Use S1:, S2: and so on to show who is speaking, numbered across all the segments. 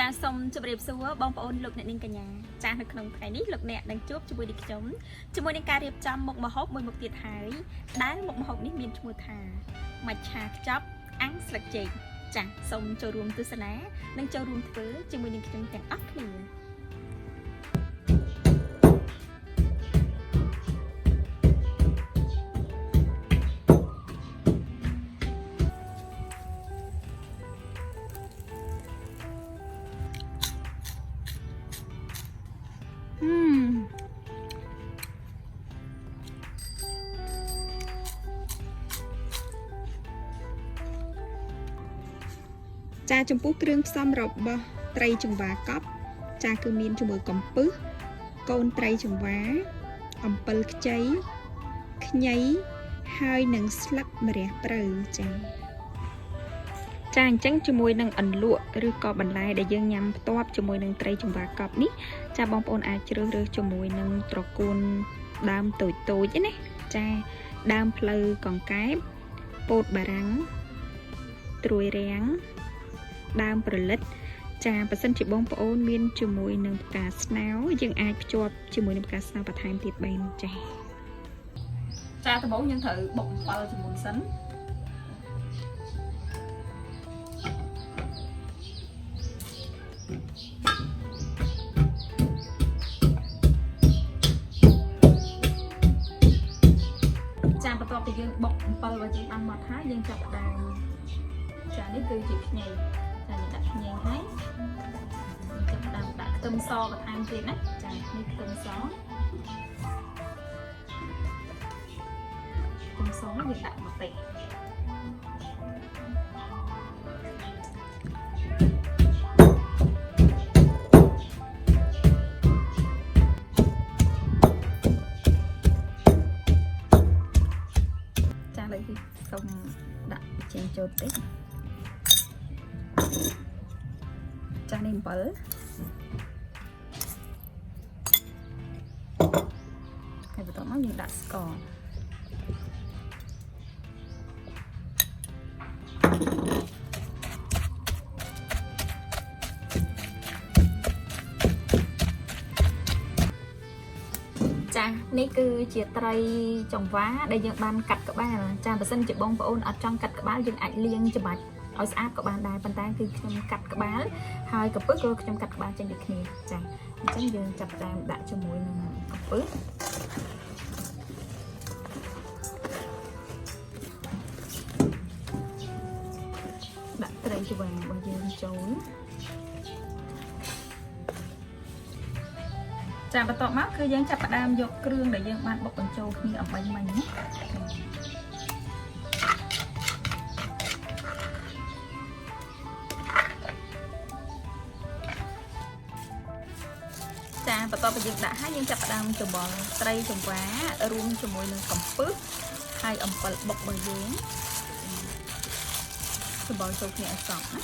S1: ចាសូមជម្រាបសួរបងប្អូនលោកអ្នកនាងកញ្ញាចានៅក្នុងថ្ងៃនេះលោកអ្នកនឹងជួបជាមួយនឹងខ្ញុំជាមួយនឹងការរៀបចំមុខម្ហូបមួយមុខទៀតហើយដែលមុខម្ហូបនេះមានឈ្មោះថាមច្ឆាខ្ចប់អាំងស្លឹកចេកចាសូមចូលរួមទស្សនានិងចូលរួមធ្វើជាមួយនឹងខ្ញុំទាំងអស់គ្នាចាចំពោះគ្រឿងផ្សំរបស់ត្រីចង្វាកប់ចាគឺមានជាមួយកំពឹសកូនត្រីចង្វាអំពិលខ្ចីខ្ញីហើយនឹងស្លឹកម្រះព្រៅចាអញ្ចឹងជាមួយនឹងអន្លក់ឬក៏បន្លែដែលយើងញ៉ាំផ្ទាប់ជាមួយនឹងត្រីចង្វាកប់នេះចាបងប្អូនអាចជ្រើសរើសជាមួយនឹងត្រកួនដើមតូចៗណាចាដើមភ្លៅកង្កែបពោតបារាំងត្រួយរាំងដើមប្រលិតចាបើសិនជាបងប្អូនមានជាមួយនឹងផ្កាស្នោយើងអាចភ្ជាប់ជាមួយនឹងផ្កាស្នោបន្ថែមទៀតបានចាដំបូងយើងត្រូវបុកអំបិលជាមុនសិនចាបន្ទាប់ពីយើងបុកអំបិលរបស់យើងបានម៉ត់ហើយយើងចាប់ផ្ដើមចានេះគឺជាខ្ញីចាដាក់ខ្ញីហើយចាប់ផ្ដើមដាក់ខ្ទឹមសបន្ថែមទៀតណាចានេះខ្ទឹមសយើងដាក់បន្តិចចាលើនេះសូមដាក់ចេញចូលតិចចានេះអំបិលហើយបន្ទាប់មកយើងដាក់ស្ករចានេះគឺជាត្រីចង្វាដែលយើងបានកាត់ក្បាលចាបើសិនជាបងប្អូនអត់ចង់កាត់ក្បាលយើងអាចលាងច្បាច់ឲ្យស្អាតក៏បានដែរប៉ុន្តែគឺខ្ញុំកាត់ក្បាលហើយកំពឹសក៏ខ្ញុំកាត់ក្បាលចេញដូចគ្នាចាអញ្ចឹងយើងចាប់ផ្ដើមដាក់ជាមួយនឹងកំពឹសដាក់ត្រីចង្វារបស់យើងចូលចាបន្ទាប់មកគឺយើងចាប់ផ្ដើមយកគ្រឿងដែលយើងបានបុកបញ្ចូលគ្នាអំបីមិញចាបន្ទាប់ពីយើងដាក់ហើយយើងចាប់ផ្ដើមច្របល់ត្រីចង្វារួមជាមួយនឹងកំពឹសហើយអំពិលបុករបស់យើងច្របល់ចូលគ្នាឲ្យសព្វណា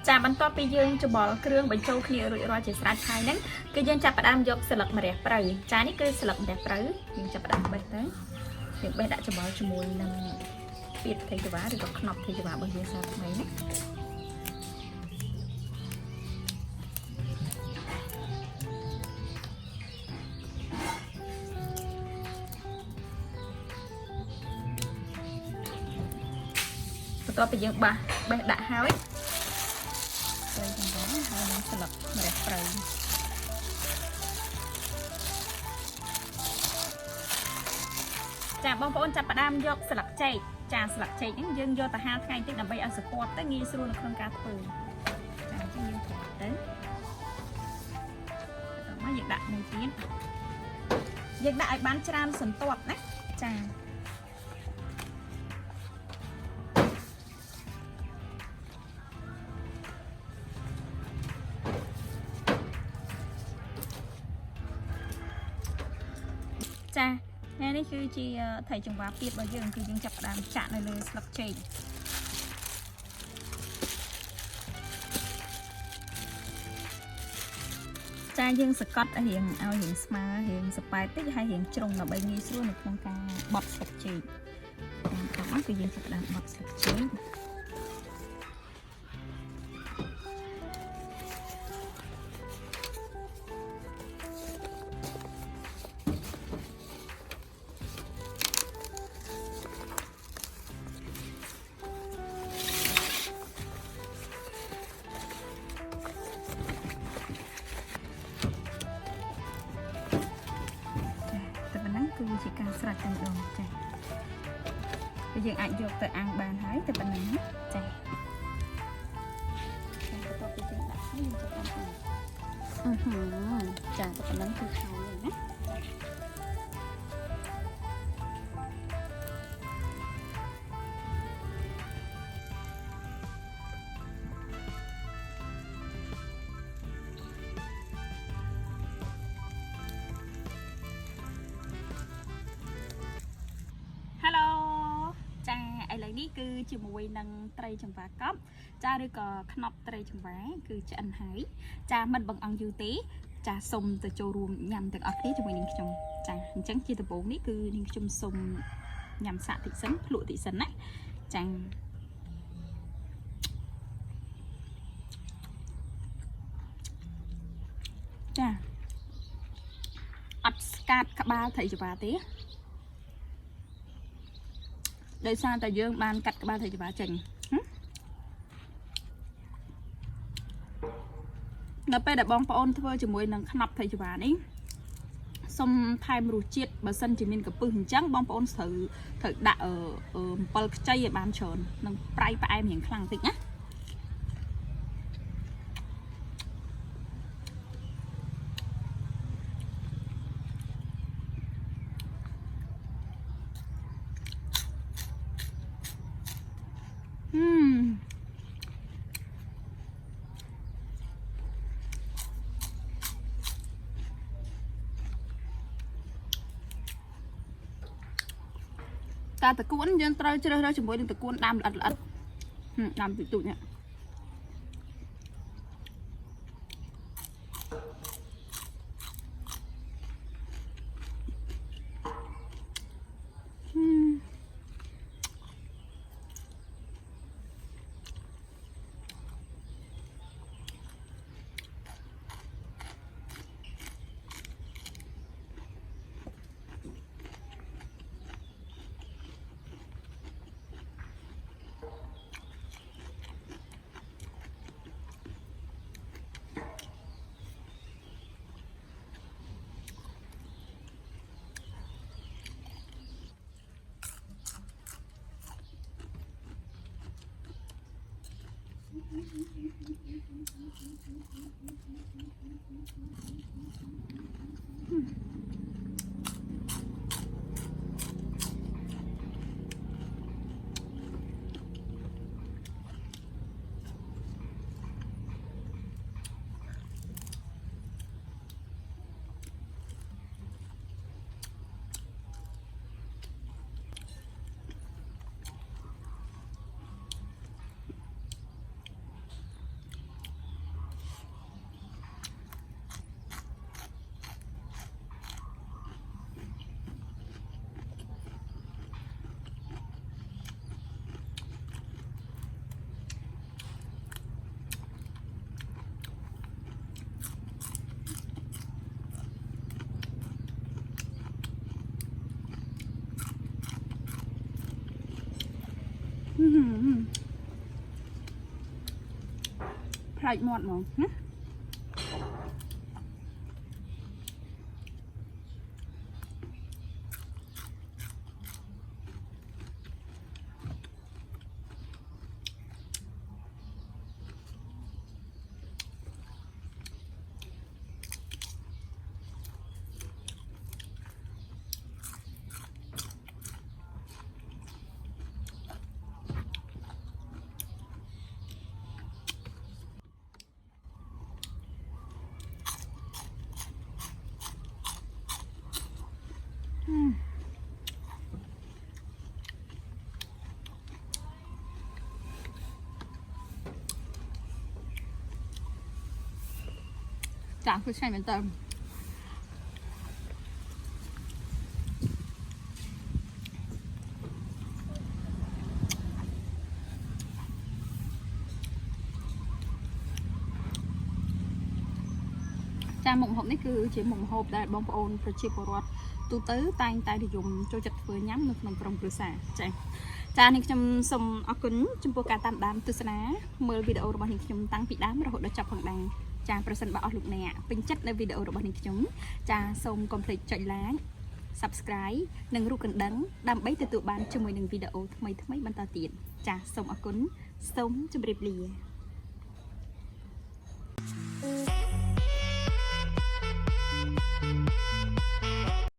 S1: ចាបន្ទាប់ពីយើងច្របល់គ្រឿងបញ្ចូលគ្នារួចរាល់ជាស្រេចហើយហ្នឹងគឺយើងចាប់ផ្ដើមយកស្លឹកម្រះព្រៅចានេះគឺស្លឹកម្រះព្រៅយើងចាប់ផ្ដើមបេះទៅយើងបេះដាក់ច្របល់ជាមួយនឹងស្ពាតថេចង្វាឬក៏ខ្នប់ថេចង្វារបស់យើងសាថ្មីណាបន្ទាប់ពីយើងបេះដាក់ហើយត្រីចង្វាហើយនឹងស្លឹកម្រះព្រៅចាបងប្អូនចាប់ផ្ដើមយកស្លឹកចេកចាស្លឹកចេកហ្នឹងយើងយកទៅហាលថ្ងៃតិចដើម្បីឲ្យសពតទៅងាយស្រួលនៅក្នុងការធ្វើចាអញ្ចឹងយើងធ្វើទៅមកយើងដាក់មួយទៀតយើងដាក់ឲ្យបានច្រើនសន្ទាប់ណាចាចានេះគឺជាត្រីចង្វាពីតរបស់យើងគឺយើងចាប់ផ្ដើមចាក់នៅលើស្លឹកចេកចាយើងសកត់រៀងឲ្យរៀងស្មើរៀងសប៉ែតតិចហើយរៀងជ្រុងដើម្បីងាយស្រួលនៅក្នុងការបត់ស្លឹកចេក Còn cái thì dân sẽ làm bật sạch chế. គឺជាការស្រេចតែម្ដងចា៎ហើយយើងអាចយកទៅអាំងបានហើយតែប៉ុណ្ណឹងណាចា៎បន្ទាប់ពីយើងដាក់ហើយយើងចាប់អាំងចា៎តែប៉ុណ្ណឹងគឺហើយហើយណា Hello ចាឥឡូវនេះគឺជាមួយនឹងត្រីចង្វាកប់ចាឬក៏ខ្នប់ត្រីចង្វាគឺឆ្អិនហើយចាមិនបង្អង់យូរទេចាសុំទៅចូលរួមញ៉ាំទាំងអស់គ្នាជាមួយនឹងខ្ញុំចាអញ្ចឹងជាដំបូងនេះគឺនាងខ្ញុំសុំញ៉ាំសាកតិចសិនភ្លក់តិចសិនណាចាចាអត់ស្កាត់ក្បាលត្រីចង្វាទេដោយសារតែយើងបានកាត់ក្បាលត្រីចង្វាចេញនៅពេលដែលបងប្អូនធ្វើជាមួយនឹងខ្នប់ត្រីចង្វានេះសុំថែមរសជាតិបើសិនជាមានកំពឹសអញ្ចឹងបងប្អូនត្រូវដាក់អំបិលខ្ចីឲ្យបានច្រើននឹងប្រៃផ្អែមរៀងខ្លាំងតិចណាតែតកួនយើងត្រូវជ្រើសរើសជាមួយនឹងតកួនដើមល្អិតល្អិតដើមទូចៗនេះផ្លាច់មាត់ហ្មងណា ចាគឺឆ្ងាញ់មែនតើចាមុខម្ហូបនេះគឺជាមុខម្ហូបដែលបងប្អូនប្រជាពលរដ្ឋទូទៅតែងតែនិយមចូលចិត្តធ្វើញ៉ាំនៅក្នុងក្រុមគ្រួសារចាចានេះខ្ញុំសូមអរគុណចំពោះការតាមដានទស្សនាមើលវីដេអូរបស់នេះខ្ញុំតាំងពីដើមរហូតដល់ចប់ផងដែរចាប្រសិនបើអស់លោកអ្នកពេញចិត្តនៅវីដេអូរបស់នេះខ្ញុំចាសូមកុំភ្លេចចុច like subscribe និងរូបកណ្ដឹងដើម្បីទទួលបានជាមួយនឹងវីដេអូថ្មីៗបន្តទៀតចាសសូមអរគុណសូមជម្រាបលា